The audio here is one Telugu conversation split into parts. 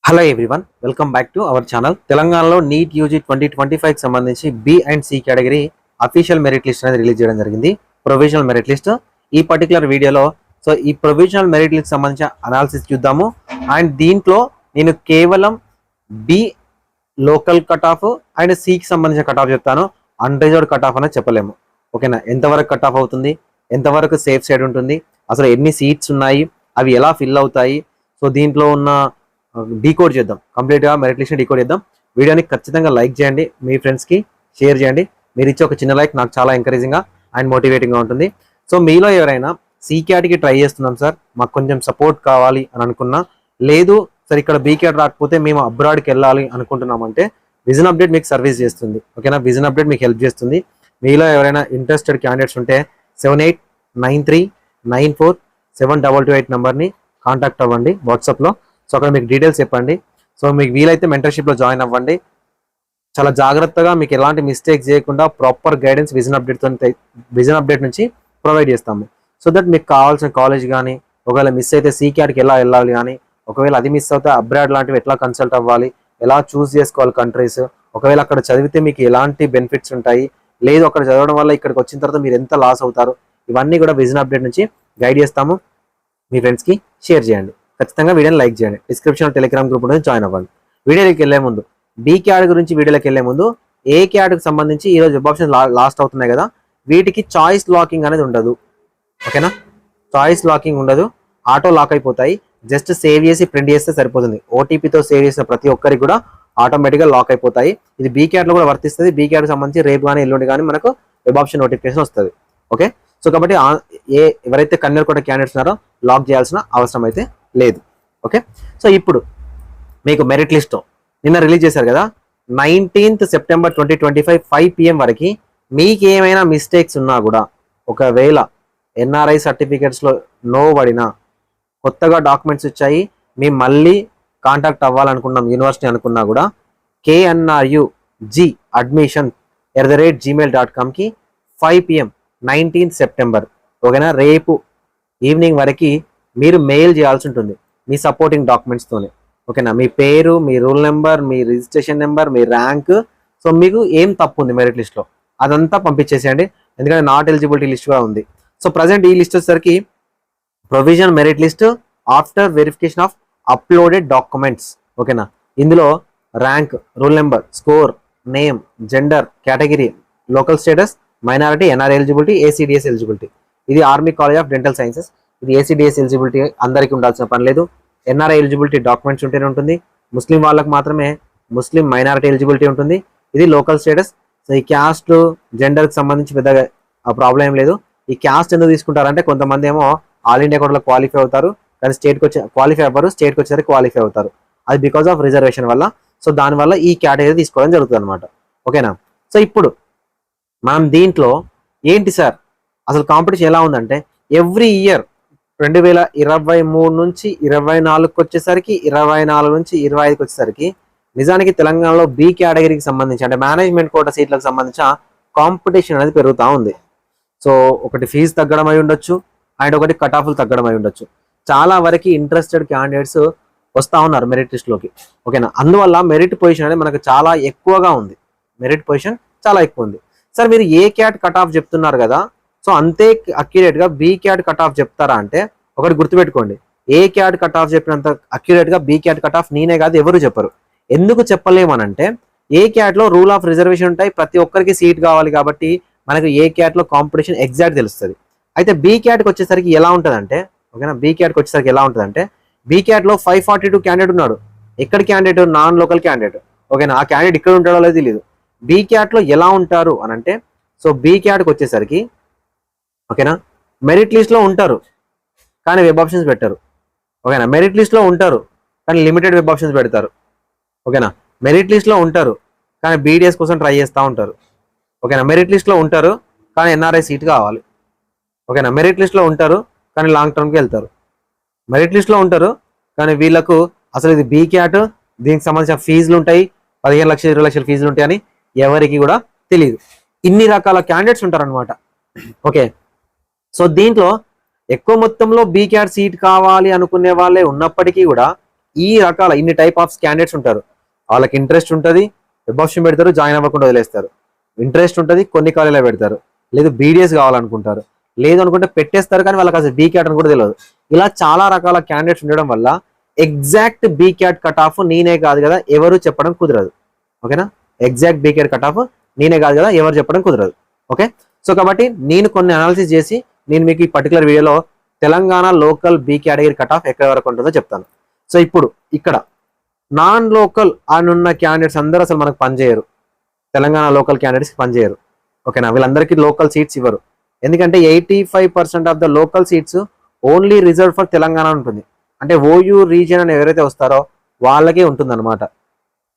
Hello everyone, welcome back to our channel. తెలంగాణలో నీట్ యూజీ 2025 కి సంబంధించి B and C category official merit list అనేది రిలీజ్ చేయడం జరిగింది. Provisional merit list. ఈ పర్టికులర్ వీడియోలో ఈ ప్రొవిజనల్ మెరిట్ లిస్ట్ సంబంధించిన అనాలిసిస్ చూద్దాము. అండ్ దీంట్లో నేను కేవలం B local cut off and సికి సంబంధించిన కట్ ఆఫ్ చెప్తాను. అన్రిజర్వ్డ్ కట్ ఆఫ్ అనేది చెప్పలేము. ఓకేనా? ఎంతవరకు కట్ ఆఫ్ అవుతుంది, ఎంతవరకు సేఫ్ సైడ్ ఉంటుంది, అసలు ఎన్ని సీట్స్ ఉన్నాయి, అవి ఎలా ఫిల్ అవుతాయి, సో దీంట్లో ఉన్న డీకోడ్ చేద్దాం. కంప్లీట్గా మెరిట్ లిస్ట్ డీకోడ్ చేద్దాం. వీడియోని ఖచ్చితంగా లైక్ చేయండి, మీ ఫ్రెండ్స్కి షేర్ చేయండి. మీరు ఇచ్చే ఒక చిన్న లైక్ నాకు చాలా ఎంకరేజింగ్గా అండ్ మోటివేటింగ్గా ఉంటుంది. సో మీలో ఎవరైనా సి క్యాట్కి ట్రై చేస్తున్నాం సార్, మాకు కొంచెం సపోర్ట్ కావాలి అని అనుకున్నా, లేదు సార్ ఇక్కడ బీ క్యాట్ రాకపోతే మేము అబ్రాడ్కి వెళ్ళాలి అనుకుంటున్నామంటే విజన్ అప్డేట్ మీకు సర్వీస్ చేస్తుంది. ఓకేనా? విజన్ అప్డేట్ మీకు హెల్ప్ చేస్తుంది. మీలో ఎవరైనా ఇంట్రెస్టెడ్ క్యాండిడేట్స్ ఉంటే 7893947228 నెంబర్ని కాంటాక్ట్ అవ్వండి వాట్సాప్లో. సో అక్కడ మీకు డీటెయిల్స్ చెప్పండి. సో మీకు వీలైతే మెంటర్షిప్లో జాయిన్ అవ్వండి. చాలా జాగ్రత్తగా మీకు ఎలాంటి మిస్టేక్స్ చేయకుండా ప్రాపర్ గైడెన్స్ విజన్ అప్డేట్ నుంచి ప్రొవైడ్ చేస్తాము. సో దట్ మీకు కావాల్సిన కాలేజ్ కానీ, ఒకవేళ మిస్ అయితే సి క్యాట్కి ఎలా వెళ్ళాలి కానీ, ఒకవేళ అది మిస్ అవుతే అబ్రాడ్ లాంటివి ఎట్లా కన్సల్ట్ అవ్వాలి, ఎలా చూస్ చేసుకోవాలి కంట్రీస్, ఒకవేళ అక్కడ చదివితే మీకు ఎలాంటి బెనిఫిట్స్ ఉంటాయి, లేదు అక్కడ చదవడం వల్ల ఇక్కడికి వచ్చిన తర్వాత మీరు ఎంత లాస్ అవుతారు, ఇవన్నీ కూడా విజన్ అప్డేట్ నుంచి గైడ్ చేస్తాము. మీ ఫ్రెండ్స్కి షేర్ చేయండి. ఖచ్చితంగా వీడియోని లైక్ చేయండి. డిస్క్రిప్షన్ టెలిగ్రామ్ గ్రూప్ నుంచి జాయిన్ అవ్వండి. వీడియోకి వెళ్ళే ముందు బి క్యాట్ గురించి వీడియోకి వెళ్ళే ముందు ఏ క్యాట్కి సంబంధించి ఈరోజు వెబ్ ఆప్షన్ లాస్ట్ అవుతున్నాయి కదా, వీటికి చాయిస్ లాకింగ్ అనేది ఉండదు. ఓకేనా? చాయిస్ లాకింగ్ ఉండదు, ఆటో లాక్ అయిపోతాయి. జస్ట్ సేవ్ చేసి ప్రింట్ చేస్తే సరిపోతుంది. ఓటీపీతో సేవ్ చేసిన ప్రతి ఒక్కరికి కూడా ఆటోమేటిక్గా లాక్ అయిపోతాయి. ఇది బీ క్యాట్లో కూడా వర్తిస్తుంది. బీ క్యాట్కి సంబంధించి రేపు కానీ ఎల్లుండి కానీ మనకు వెబ్ ఆప్షన్ నోటిఫికేషన్ వస్తుంది. ఓకే? సో కాబట్టి ఎవరైతే కన్నర్ కోట క్యాండిడేట్స్ ఉన్నారో లాక్ చేయాల్సిన అవసరం అయితే లేదు. ఓకే? సో ఇప్పుడు మీకు మెరిట్ లిస్ట్ నిన్న రిలీజ్ చేశారు కదా, 19th September 2025 5 PM వరకు మీకు ఏమైనా మిస్టేక్స్ ఉన్నా కూడా, ఒకవేళ ఎన్ఆర్ఐ సర్టిఫికేట్స్లో నో పడినా, కొత్తగా డాక్యుమెంట్స్ వచ్చాయి, మేము మళ్ళీ కాంటాక్ట్ అవ్వాలనుకున్నాం యూనివర్సిటీ అనుకున్నా కూడా knrug@gmail.comకి 5 PM 19th September, ఓకేనా, రేపు ఈవినింగ్ వరకు మీరు మెయిల్ చేయాల్సి ఉంటుంది మీ సపోర్టింగ్ డాక్యుమెంట్స్తోనే. ఓకేనా? మీ పేరు, మీ రూల్ నెంబర్, మీ రిజిస్ట్రేషన్ నెంబర్, మీ ర్యాంక్, సో మీకు ఏం తప్పు ఉంది మెరిట్ లిస్ట్లో అదంతా పంపించేసేయండి. ఎందుకంటే నాట్ ఎలిజిబిలిటీ లిస్ట్ కూడా ఉంది. సో ప్రజెంట్ ఈ లిస్ట్ వచ్చేసరికి provision merit list after verification of uploaded documents. ఓకేనా? ఇందులో rank, roll number, score, name, gender, category, local status, minority, NR eligibility, ACDS eligibility. ఇది army college of dental sciences. ఇది ఏసీడిఎస్ ఎలిజిబిలిటీ అందరికీ ఉండాల్సిన పని లేదు. ఎన్ఆర్ఐ ఎలిజిబిలిటీ డాక్యుమెంట్స్ ఉంటేనే ఉంటుంది. ముస్లిం వాళ్ళకి మాత్రమే ముస్లిం మైనారిటీ ఎలిజిబిలిటీ ఉంటుంది. ఇది లోకల్ స్టేటస్. సో ఈ క్యాస్ట్, జెండర్కి సంబంధించి పెద్దగా ప్రాబ్లం ఏం లేదు. ఈ క్యాస్ట్ ఎందుకు తీసుకుంటారంటే కొంతమంది ఏమో ఆల్ ఇండియా కోటాలో క్వాలిఫై అవుతారు, కానీ స్టేట్కి వచ్చి క్వాలిఫై అవ్వరు, స్టేట్కి వచ్చేసరికి క్వాలిఫై అవుతారు. అది బికాస్ ఆఫ్ రిజర్వేషన్ వల్ల. సో దానివల్ల ఈ కేటగిరీ తీసుకోవడం జరుగుతుంది అనమాట. ఓకేనా? సో ఇప్పుడు మనం దీంట్లో ఏంటి సార్ అసలు కాంపిటీషన్ ఎలా ఉందంటే, ఎవ్రీ ఇయర్ 2023 నుంచి 24కి వచ్చేసరికి, 24 నుంచి 25కి వచ్చేసరికి నిజానికి తెలంగాణలో బి కేటగిరీకి సంబంధించి అంటే మేనేజ్మెంట్ కోటా సీట్లకు సంబంధించిన కాంపిటీషన్ అనేది పెరుగుతూ ఉంది. సో ఒకటి ఫీజు తగ్గడం అయి ఉండొచ్చు, అండ్ ఒకటి కట్ ఆఫ్లు తగ్గడం అయి ఉండొచ్చు. చాలా వరకు ఇంట్రెస్టెడ్ క్యాండిడేట్స్ వస్తూ ఉన్నారు మెరిట్ లిస్ట్లోకి. ఓకేనా? అందువల్ల మెరిట్ పొజిషన్ అనేది మనకు చాలా ఎక్కువగా ఉంది. మెరిట్ పొజిషన్ చాలా ఎక్కువ ఉంది. సార్ మీరు ఏ క్యాట్ కట్ ఆఫ్ చెప్తున్నారు కదా, సో అంతే అక్యురేట్గా బీ క్యాట్ కట్ ఆఫ్ చెప్తారా అంటే ఒకటి గుర్తుపెట్టుకోండి, ఏ క్యాట్ కట్ ఆఫ్ చెప్పినంత అక్యురేట్గా బీ క్యాట్ కట్ ఆఫ్ నేనే కాదు ఎవరు చెప్పరు. ఎందుకు చెప్పలేమనంటే ఏ క్యాట్లో రూల్ ఆఫ్ రిజర్వేషన్ ఉంటాయి, ప్రతి ఒక్కరికి సీట్ కావాలి కాబట్టి మనకు ఏ క్యాట్లో కాంపిటీషన్ ఎగ్జాక్ట్ తెలుస్తుంది. అయితే బీ క్యాట్కి వచ్చేసరికి ఎలా ఉంటుందంటే, ఓకేనా, బీ క్యాట్కి వచ్చేసరికి ఎలా ఉంటుందంటే, బీ క్యాట్లో 542 క్యాండిడేట్ ఉన్నాడు. ఎక్కడ క్యాండిడేట్? Non local candidate. ఓకేనా? ఆ క్యాండిడేట్ ఇక్కడ ఉంటాడో లేదు తెలియదు. బీ క్యాట్లో ఎలా ఉంటారు అని అంటే, సో బీ క్యాట్కి వచ్చేసరికి ఓకేనా మెరిట్ లిస్ట్లో ఉంటారు కానీ వెబ్ ఆప్షన్స్ పెట్టారు. ఓకేనా? మెరిట్ లిస్ట్లో ఉంటారు కానీ లిమిటెడ్ వెబ్ ఆప్షన్స్ పెడతారు. ఓకేనా? మెరిట్ లిస్ట్లో ఉంటారు కానీ బీడీఎస్ కోసం ట్రై చేస్తూ ఉంటారు. ఓకేనా? మెరిట్ లిస్ట్లో ఉంటారు కానీ ఎన్ఆర్ఐ సీట్ కావాలి. ఓకేనా? మెరిట్ లిస్ట్లో ఉంటారు కానీ లాంగ్ టర్మ్కి వెళ్తారు. మెరిట్ లిస్ట్లో ఉంటారు కానీ వీళ్ళకు అసలు ఇది బీ క్యాట్, దీనికి సంబంధించిన ఫీజులు ఉంటాయి, 15 లక్షలు 20 లక్షల ఫీజులు ఉంటాయని ఎవరికి కూడా తెలియదు. ఇన్ని రకాల క్యాండిడేట్స్ ఉంటారనమాట. ఓకే? సో దీంట్లో ఎక్కువ మొత్తంలో బీ క్యాట్ సీట్ కావాలి అనుకునే వాళ్ళే ఉన్నప్పటికీ కూడా ఈ రకాల ఇన్ని టైప్ ఆఫ్ క్యాండిడేట్స్ ఉంటారు. వాళ్ళకి ఇంట్రెస్ట్ ఉంటుంది, వెబ్ ఆప్షన్ పెడతారు, జాయిన్ అవ్వకుండా వదిలేస్తారు. ఇంట్రెస్ట్ ఉంటుంది, కొన్ని కాలేజీలో పెడతారు. లేదు బీడీఎస్ కావాలనుకుంటారు, లేదు అనుకుంటే పెట్టేస్తారు, కానీ వాళ్ళకి అసలు బీ క్యాట్ అని కూడా తెలియదు. ఇలా చాలా రకాల క్యాండిడేట్స్ ఉండడం వల్ల exact be cat cut off నేనే కాదు కదా ఎవరు చెప్పడం కుదరదు. ఓకేనా, exact be cat cut off నేనే కాదు కదా ఎవరు చెప్పడం కుదరదు. ఓకే, సో కాబట్టి నేను కొన్ని అనాలిసిస్ చేసి నేను మీకు ఈ పర్టికులర్ వీడియోలో Telangana local be category cut off ఎక్కడి వరకు ఉంటుందో చెప్తాను. సో ఇప్పుడు ఇక్కడ నాన్ లోకల్ అని ఉన్న క్యాండిడేట్స్ అందరూ అసలు మనకు పనిచేయరు. తెలంగాణ లోకల్ క్యాండిడేట్స్ పనిచేయరు. ఓకేనా, వీళ్ళందరికీ లోకల్ సీట్స్ ఇవ్వరు. ఎందుకంటే 85% of the local seats only reserve for Telangana ఉంటుంది. అంటే ఓయూ రీజియన్ అని ఎవరైతే వస్తారో వాళ్ళకే ఉంటుంది అనమాట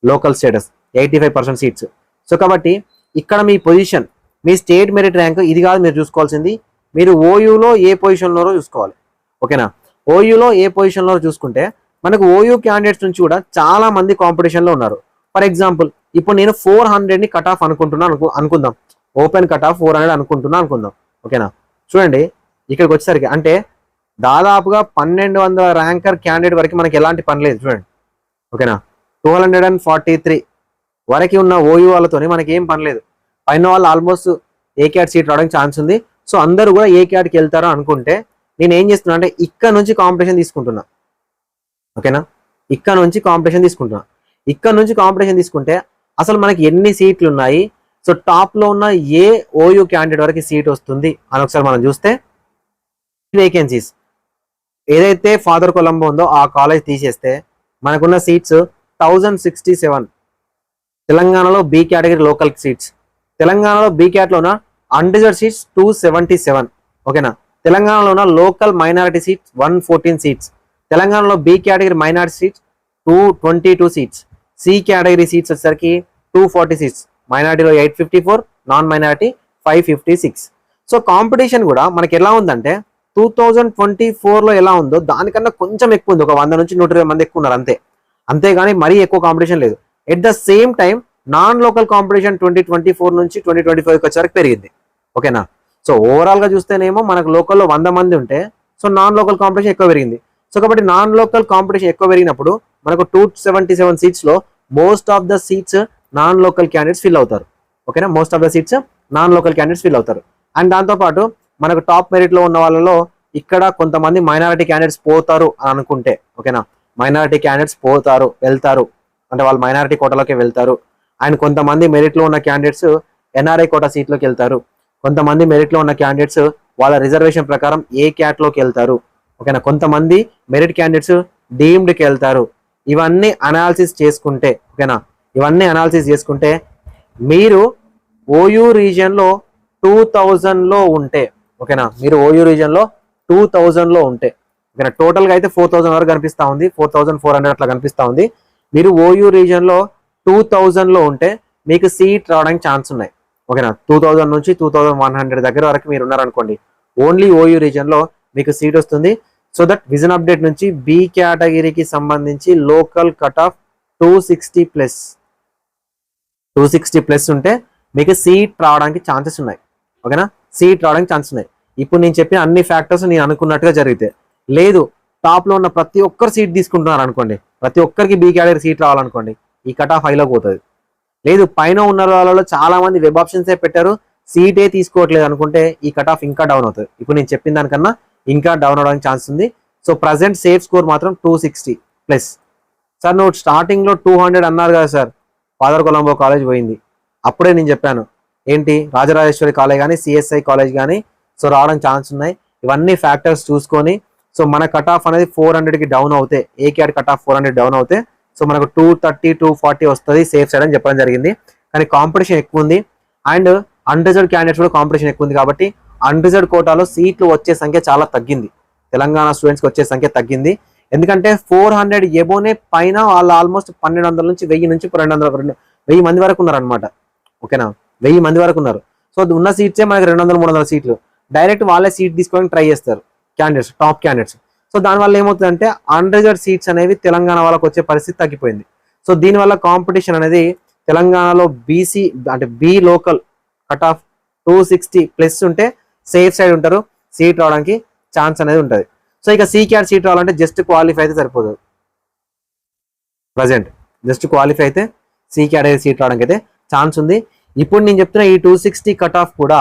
లోకల్ స్టేటస్, 85% సీట్స్. సో కాబట్టి ఇక్కడ మీ పొజిషన్, మీ స్టేట్ మెరిట్ ర్యాంక్ ఇది కాదు మీరు చూసుకోవాల్సింది, మీరు ఓయూలో ఏ పొజిషన్లో చూసుకోవాలి. ఓకేనా, ఓయూలో ఏ పొజిషన్లో చూసుకుంటే మనకు ఓయూ క్యాండిడేట్స్ నుంచి కూడా చాలా మంది కాంపిటీషన్లో ఉన్నారు. ఫర్ ఎగ్జాంపుల్ ఇప్పుడు నేను 400ని కట్ ఆఫ్ అనుకుందాం, ఓపెన్ కట్ ఆఫ్ 400 అనుకుందాం. ఓకేనా, చూడండి ఇక్కడికి వచ్చేసరికి అంటే దాదాపుగా 1200 ర్యాంకర్ క్యాండిడేట్ వరకు మనకి ఎలాంటి పని లేదు. చూడండి ఓకేనా, 243 వరకు ఉన్న ఓయూ వాళ్ళతోనే మనకి ఏం పని లేదు. పైన వాళ్ళు ఆల్మోస్ట్ ఏ క్యాట్ సీట్ రావడానికి ఛాన్స్ ఉంది. సో అందరూ కూడా ఏ క్యాట్కి వెళ్తారో అనుకుంటే నేను ఏం చేస్తున్నా అంటే ఇక్కడ నుంచి కాంపిటీషన్ తీసుకుంటున్నా. ఓకేనా, ఇక్కడ నుంచి కాంపిటీషన్ తీసుకుంటే అసలు మనకి ఎన్ని సీట్లు ఉన్నాయి, సో టాప్లో ఉన్న ఏ ఓయూ క్యాండిడేట్ వరకు సీట్ వస్తుంది అని ఒకసారి మనం చూస్తే వేకెన్సీస్ ఏదైతే ఫాదర్ కొలంబో ఉందో ఆ కాలేజ్ తీసేస్తే మనకున్న సీట్స్ 1067 తెలంగాణలో బీ కేటగిరీ లోకల్ సీట్స్. తెలంగాణలో బీ క్యాట్లో ఉన్న అన్రిజర్వ్డ్ సీట్స్ 277. ఓకేనా, తెలంగాణలో ఉన్న లోకల్ మైనారిటీ సీట్స్ 114 సీట్స్. తెలంగాణలో B category minority seats 222 seats. C category seats వచ్చేసరికి 240 సీట్స్. మైనారిటీలో 854, నాన్ మైనారిటీ 556. సో కాంపిటీషన్ కూడా మనకి ఎలా ఉందంటే 2024లో ఎలా ఉందో దానికన్నా కొంచెం ఎక్కువ ఉంది. ఒక 100 నుంచి 120 మంది ఎక్కువ ఉన్నారు అంతేగాని మరీ ఎక్కువ కాంపిటీషన్ లేదు. At the same time non local competition 2024 నుంచి 2025 వచ్చేసరికి పెరిగింది. ఓకేనా, సో ఓవరాల్ గా చూస్తేనేమో మనకు లోకల్లో 100 మంది ఉంటే సో నాన్ లోకల్ కాంపిటీషన్ ఎక్కువ పెరిగింది. సో కాబట్టి నాన్ లోకల్ కాంపిటీషన్ ఎక్కువ పెరిగినప్పుడు మనకు 277 సీట్స్ లో most of the seats non local candidates fill అవుతారు. ఓకేనా, most of the seats non local candidates fill అవుతారు. అండ్ దాంతోపాటు మనకు టాప్ మెరిట్ లో ఉన్న వాళ్ళలో ఇక్కడ కొంతమంది మైనారిటీ క్యాండిడేట్స్ పోతారు అని అనుకుంటే, ఓకేనా, మైనారిటీ క్యాండిడేట్స్ వెళ్తారు అంటే వాళ్ళు మైనారిటీ కోటాలోకి వెళ్తారు. అండ్ కొంతమంది మెరిట్ లో ఉన్న క్యాండిడేట్స్ ఎన్ఆర్ఐ కోటా సీట్లోకి వెళ్తారు. కొంతమంది మెరిట్ లో ఉన్న క్యాండిడేట్స్ వాళ్ళ రిజర్వేషన్ ప్రకారం ఏ క్యాట్లోకి వెళ్తారు. ఓకేనా, కొంతమంది మెరిట్ క్యాండిడేట్స్ డీమ్డ్కి వెళ్తారు. ఇవన్నీ అనాలిసిస్ చేసుకుంటే మీరు ఓయూ రీజియన్లో 2000లో ఉంటే, ఓకేనా, మీరు ఓయూ రీజియన్లో 2000లో ఉంటే, ఓకేనా, టోటల్గా అయితే 4000 వరకు కనిపిస్తూ ఉంది, 4400 అట్లా కనిపిస్తూ ఉంది. మీరు ఓయూ రీజియన్లో 2000లో ఉంటే మీకు సీట్ రావడానికి ఛాన్స్ ఉన్నాయి. ఓకేనా, 2000 నుంచి 2100 దగ్గర వరకు మీరు ఉన్నారనుకోండి, ఓన్లీ ఓయూ రీజియన్లో మీకు సీట్ వస్తుంది. సో దట్ విజన్ అప్డేట్ నుంచి బి కేటగిరీకి సంబంధించి లోకల్ కట్ ఆఫ్ 260 ప్లస్ ఉంటే మీకు సీట్ రావడానికి ఛాన్సెస్ ఉన్నాయి. ఓకేనా, సీట్ రావడానికి ఛాన్సెస్ ఉన్నాయి. ఇప్పుడు నేను చెప్పిన అన్ని ఫ్యాక్టర్స్ నేను అనుకున్నట్టుగా జరిగితే, లేదు టాప్లో ఉన్న ప్రతి ఒక్కరు సీట్ తీసుకుంటున్నారు అనుకోండి, ప్రతి ఒక్కరికి బి కేటగిరీ సీట్ రావాలనుకోండి, ఈ కట్ ఆఫ్ హైలోకి పోతుంది. లేదు పైన ఉన్న వాళ్ళలో చాలా మంది వెబ్ ఆప్షన్సే పెట్టారు, సీటే తీసుకోవట్లేదు అనుకుంటే ఈ కట్ ఆఫ్ ఇంకా డౌన్ అవుతుంది. ఇప్పుడు నేను చెప్పిన దానికన్నా ఇంకా డౌన్ అవడానికి ఛాన్స్ ఉంది. సో ప్రజెంట్ సేఫ్ స్కోర్ మాత్రం 260 ప్లస్. సార్ నువ్వు స్టార్టింగ్లో 200 అన్నారు కదా సార్, ఫాదర్ కొలంబో కాలేజ్ పోయింది. అప్పుడే నేను చెప్పాను ఏంటి, రాజరాజేశ్వరి కాలేజ్ కానీ సిఎస్ఐ కాలేజ్ కానీ సో రావడానికి ఛాన్స్ ఉన్నాయి. ఇవన్నీ ఫ్యాక్టర్స్ చూసుకొని సో మన కట్ ఆఫ్ అనేది 400కి డౌన్ అవుతే, ఏ క్యాట్ కట్ ఆఫ్ 400 డౌన్ అవుతే సో మనకు 230, 240 వస్తుంది సేఫ్ సైడ్ అని చెప్పడం జరిగింది. కానీ కాంపిటీషన్ ఎక్కువ ఉంది అండ్ అన్రిజర్వ్డ్ క్యాండిడేట్స్ కూడా కాంపిటీషన్ ఎక్కువ ఉంది. కాబట్టి అన్రిజర్వ్డ్ కోటాలో సీట్లు వచ్చే సంఖ్య చాలా తగ్గింది, తెలంగాణ స్టూడెంట్స్కి వచ్చే సంఖ్య తగ్గింది. ఎందుకంటే 400 ఎబోనే పైన వాళ్ళు ఆల్మోస్ట్ 1200 నుంచి 1000 నుంచి 1000 మంది వరకు ఉన్నారనమాట. ఓకేనా, 1000 మంది వరకు ఉన్నారు. సో ఉన్న సీట్సే మనకి 200-300 సీట్లు. డైరెక్ట్ వాళ్ళే సీట్ తీసుకోవడానికి ట్రై చేస్తారు క్యాండిడేట్స్, టాప్ క్యాండిడేట్స్. సో దానివల్ల ఏమవుతుందంటే అన్రిజర్వ్డ్ సీట్స్ అనేవి తెలంగాణ వాళ్ళకి వచ్చే పరిస్థితి తగ్గిపోయింది. సో దీనివల్ల కాంపిటీషన్ అనేది తెలంగాణలో బీసీ అంటే B local cut off 260 plus ఉంటే సేఫ్ సైడ్ ఉంటారు, సీట్ రావడానికి ఛాన్స్ అనేది ఉంటుంది. సో ఇక సి క్యాట్ సీట్ రావాలంటే జస్ట్ క్వాలిఫై అయితే సరిపోదు. ప్రజెంట్ జస్ట్ క్వాలిఫై అయితే సి కేటగిరీ సీట్ రావడానికి అయితే ఛాన్స్ ఉంది. ఇప్పుడు నేను చెప్తున్న ఈ 260 కట్ ఆఫ్ కూడా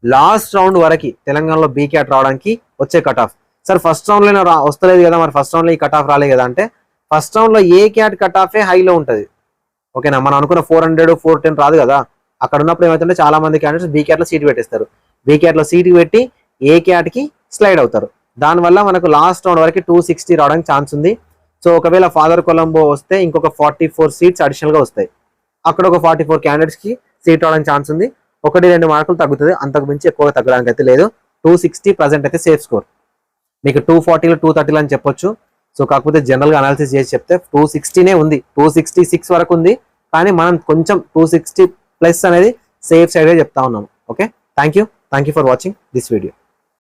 లాస్ట్ రౌండ్ వరకు తెలంగాణలో బీ క్యాట్ రావడానికి వచ్చే కట్ ఆఫ్. సార్ ఫస్ట్ రౌండ్లో వస్తలేదు కదా, మరి ఫస్ట్ రౌండ్లో ఈ కట్ ఆఫ్ రాలేదు కదా అంటే, ఫస్ట్ రౌండ్లో ఏ క్యాట్ కట్ ఆఫే హైలో ఉంటుంది. ఓకేనా, మనం అనుకున్న 400 410 రాదు కదా. అక్కడ ఉన్నప్పుడు ఏమైతుంటే చాలా మంది క్యాండిడేట్స్ బీ క్యాట్లో సీట్ పెట్టేస్తారు. బీ క్యాట్లో సీట్ పెట్టి ఏ క్యాట్కి స్లైడ్ అవుతారు. దానివల్ల మనకు లాస్ట్ రౌండ్ వరకు 260 రావడానికి ఛాన్స్ ఉంది. సో ఒకవేళ ఫాదర్ కొలంబో వస్తే ఇంకొక 44 సీట్స్ అడిషనల్గా వస్తాయి. అక్కడ ఒక 44 క్యాండిడేట్స్కి సీట్ రావడానికి ఛాన్స్ ఉంది. 1-2 మార్కులు తగ్గుతుంది, అంతకు మించి ఎక్కువగా తగ్గడానికి అయితే లేదు. 260 ప్రజెంట్ అయితే సేఫ్ స్కోర్. మీకు 240 230 అని చెప్పొచ్చు. సో కాకపోతే జనరల్గా అనాలిసిస్ చేసి చెప్తే 260నే ఉంది, 266 వరకు ఉంది. కానీ మనం కొంచెం 260 ప్లస్ అనేది సేఫ్ సైడ్గా చెప్తా ఉన్నాము. Okay, thank you for watching this video.